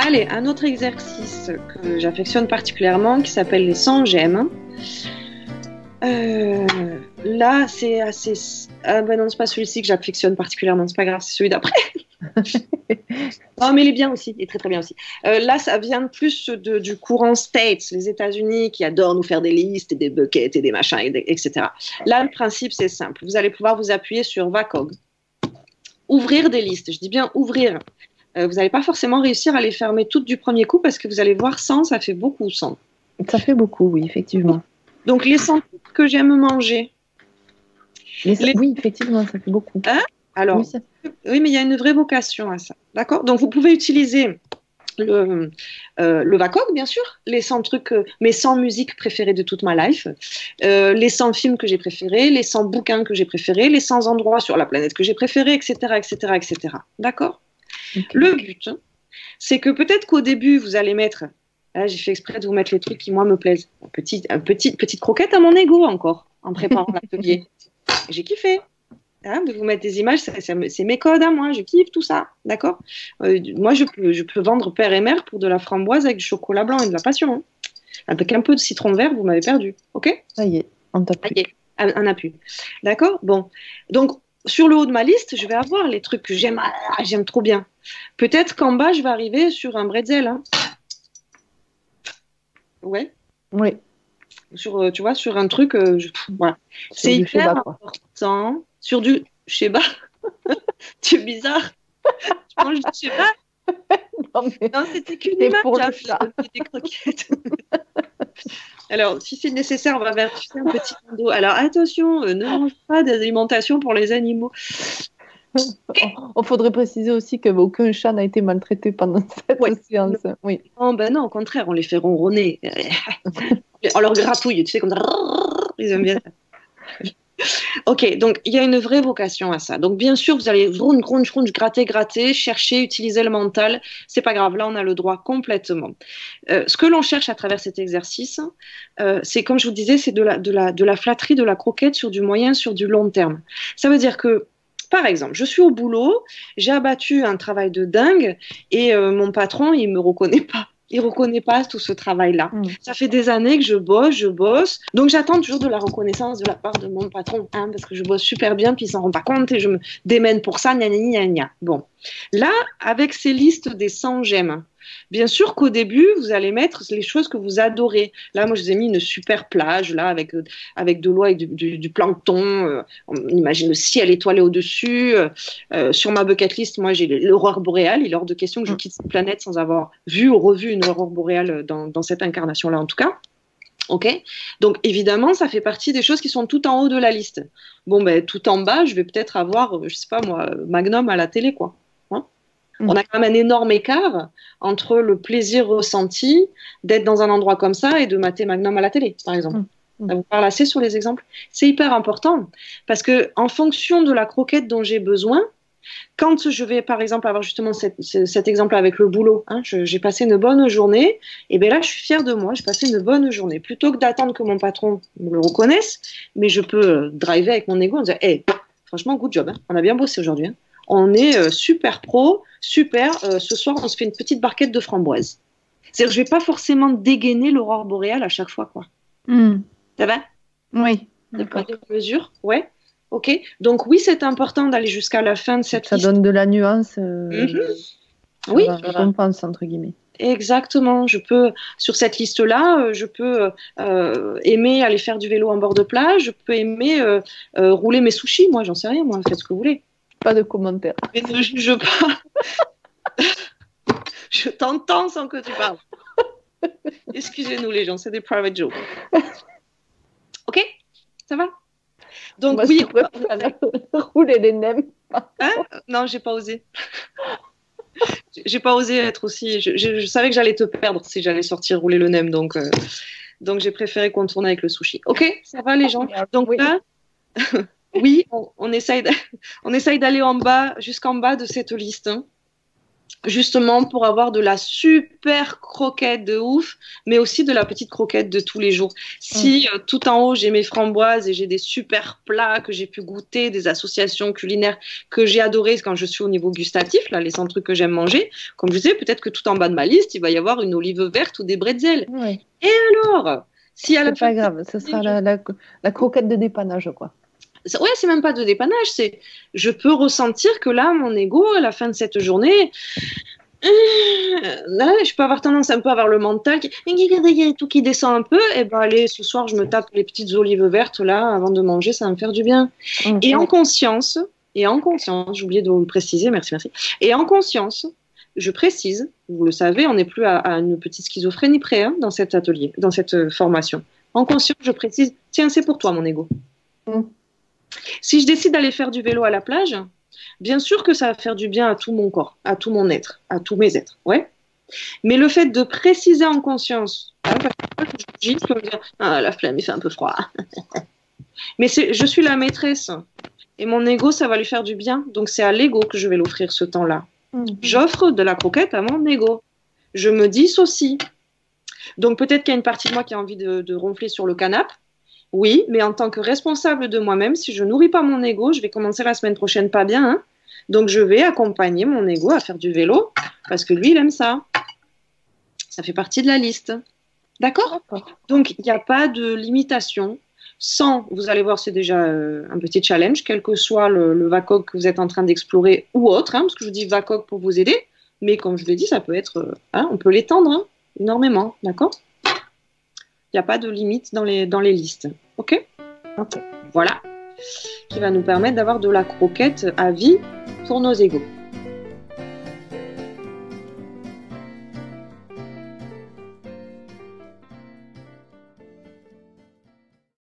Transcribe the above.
Allez, un autre exercice que j'affectionne particulièrement qui s'appelle les 100 j'aime. Là, c'est assez... Ah ben non, c'est pas celui-ci que j'affectionne particulièrement, c'est pas grave, c'est celui d'après. Non, mais il est bien aussi, il est très très bien aussi. Là, ça vient plus du courant States, les États-Unis qui adorent nous faire des listes et des buckets et des machins, etc. Là, le principe, c'est simple. Vous allez pouvoir vous appuyer sur VACOG. Ouvrir des listes, je dis bien ouvrir. Vous n'allez pas forcément réussir à les fermer toutes du premier coup parce que vous allez voir 100, ça fait beaucoup 100. Ça fait beaucoup, oui, effectivement. Donc, les 100 trucs que j'aime manger. Oui, effectivement, ça fait beaucoup. Hein? Alors, oui, mais il y a une vraie vocation à ça. D'accord? Donc, vous pouvez utiliser le VACOG, bien sûr, les 100 trucs, mes 100 musiques préférées de toute ma life, les 100 films que j'ai préférés, les 100 bouquins que j'ai préférés, les 100 endroits sur la planète que j'ai préférés, etc., etc., etc. D'accord? Okay. Le but, c'est que peut-être qu'au début, vous allez mettre, là, j'ai fait exprès de vous mettre les trucs qui, moi, me plaisent. Petite croquette à mon ego encore, en préparant l'atelier. J'ai kiffé. Hein, de vous mettre des images, c'est mes codes à moi, je kiffe tout ça, d'accord? Moi, je peux vendre père et mère pour de la framboise avec du chocolat blanc et de la passion. Hein. Avec un peu de citron vert, vous m'avez perdu, ok? Ça y est, on t'a plus. Un appui. D'accord? Bon. Donc, sur le haut de ma liste, je vais avoir les trucs que j'aime trop bien. Peut-être qu'en bas, je vais arriver sur un bretzel. Hein. Ouais? Oui. Sur, tu vois, sur un truc, voilà. C'est hyper important. Sur du Sheba. Tu es bizarre. Tu manges du Sheba? Non, c'était qu'une image. Pour le chat. Des croquettes. Alors, si c'est nécessaire, on va verser un petit d'eau. Alors, attention, ne mange pas d'alimentation pour les animaux. Il faudrait préciser aussi qu'aucun chat n'a été maltraité pendant cette séance. Oui. Non, ben non, au contraire, on les fait ronronner. On leur gratouille, tu sais, comme ça. Ils aiment bien ça. Ok, donc il y a une vraie vocation à ça. Donc bien sûr, vous allez gratter, chercher, utiliser le mental. C'est pas grave, là on a le droit complètement. Ce que l'on cherche à travers cet exercice, c'est comme je vous disais, c'est de la flatterie, de la croquette sur du moyen, sur du long terme. Ça veut dire que par exemple, je suis au boulot, j'ai abattu un travail de dingue et mon patron, il me reconnaît pas. Il ne reconnaît pas tout ce travail-là. Ça fait des années que je bosse. Donc, j'attends toujours de la reconnaissance de la part de mon patron, hein, parce que je bosse super bien, puis il s'en rend pas compte et je me démène pour ça, gna. Bon. Là, avec ces listes des 100 j'aime, bien sûr qu'au début, vous allez mettre les choses que vous adorez. Là, moi, je vous ai mis une super plage, là, avec de l'eau, avec du plancton. On imagine le ciel étoilé au-dessus. Sur ma bucket list, moi, j'ai l'aurore boréale. Il est hors de question que je quitte cette planète sans avoir vu ou revu une aurore boréale dans cette incarnation-là, en tout cas. Ok, donc évidemment, ça fait partie des choses qui sont tout en haut de la liste. Bon, ben, tout en bas, je vais peut-être avoir, je sais pas moi, Magnum à la télé, quoi. On a quand même un énorme écart entre le plaisir ressenti d'être dans un endroit comme ça et de mater Magnum à la télé, par exemple. Ça vous parle assez sur les exemples? C'est hyper important parce que en fonction de la croquette dont j'ai besoin, quand je vais par exemple avoir justement cet exemple avec le boulot, hein, j'ai passé une bonne journée, et bien là je suis fière de moi, j'ai passé une bonne journée. Plutôt que d'attendre que mon patron me le reconnaisse, mais je peux driver avec mon ego en disant hey, franchement, good job, hein, on a bien bossé aujourd'hui. Hein. On est super pro, super. Ce soir, on se fait une petite barquette de framboises. C'est-à-dire que je ne vais pas forcément dégainer l'aurore boréale à chaque fois, quoi. Ça va? Oui. D'accord. Mesure, ouais. Ok. Donc oui, c'est important d'aller jusqu'à la fin de cette liste. Ça donne de la nuance. Oui. Je compense entre guillemets. Exactement. Je peux sur cette liste-là, je peux aimer aller faire du vélo en bord de plage. Je peux aimer rouler mes sushis. Moi, j'en sais rien. Moi, faites ce que vous voulez. Pas de commentaires. Mais ne juge pas. Je t'entends sans que tu parles. Excusez-nous les gens, c'est des private jokes. Ok? Ça va? Donc moi, oui. Rouler les nems. Hein? Non, j'ai pas osé. J'ai pas osé être aussi. Je savais que j'allais te perdre si j'allais sortir rouler le nem, donc j'ai préféré contourner avec le sushi. Ok? Ça va les gens? Donc oui. Là. Oui, on essaye d'aller jusqu'en bas de cette liste. Hein. justement pour avoir de la super croquette de ouf, mais aussi de la petite croquette de tous les jours. Si tout en haut j'ai mes framboises et j'ai des super plats que j'ai pu goûter, des associations culinaires que j'ai adorées quand je suis au niveau gustatif, là les 100 trucs que j'aime manger, comme je disais, peut-être que tout en bas de ma liste il va y avoir une olive verte ou des bretzels. Oui. Et alors, si à la C'est pas grave, ce sera la croquette de dépannage, quoi. Ouais, c'est même pas de dépannage, c'est je peux ressentir que là, mon ego, à la fin de cette journée, là, je peux avoir tendance un peu à avoir le mental tout qui descend un peu, et ben allez, ce soir, je me tape les petites olives vertes là avant de manger, ça va me faire du bien. Et en conscience, j'ai oublié de vous le préciser, merci. Et en conscience, je précise, vous le savez, on n'est plus à une petite schizophrénie près hein, dans cet atelier, dans cette formation. En conscience, je précise, tiens, c'est pour toi, mon ego. Si je décide d'aller faire du vélo à la plage, bien sûr que ça va faire du bien à tout mon corps, à tout mon être, à tous mes êtres, ouais. Mais le fait de préciser en conscience, hein, parce que je peux me dire, ah, la flemme, il fait un peu froid. Mais je suis la maîtresse et mon ego, ça va lui faire du bien. Donc c'est à l'ego que je vais l'offrir ce temps-là. J'offre de la croquette à mon ego. Je me dissocie. Donc peut-être qu'il y a une partie de moi qui a envie de ronfler sur le canapé. Oui, mais en tant que responsable de moi-même, si je nourris pas mon ego, je vais commencer la semaine prochaine pas bien. Hein. Donc, je vais accompagner mon ego à faire du vélo parce que lui, il aime ça. Ça fait partie de la liste. D'accord ? Donc, il n'y a pas de limitation. Sans, vous allez voir, c'est déjà un petit challenge, quel que soit le VACOG que vous êtes en train d'explorer ou autre, hein, parce que je vous dis VACOG pour vous aider, mais comme je l'ai dit, ça peut être, on peut l'étendre hein, énormément. D'accord ? Il n'y a pas de limite dans les listes. OK ? Voilà. Qui va nous permettre d'avoir de la croquette à vie pour nos égos.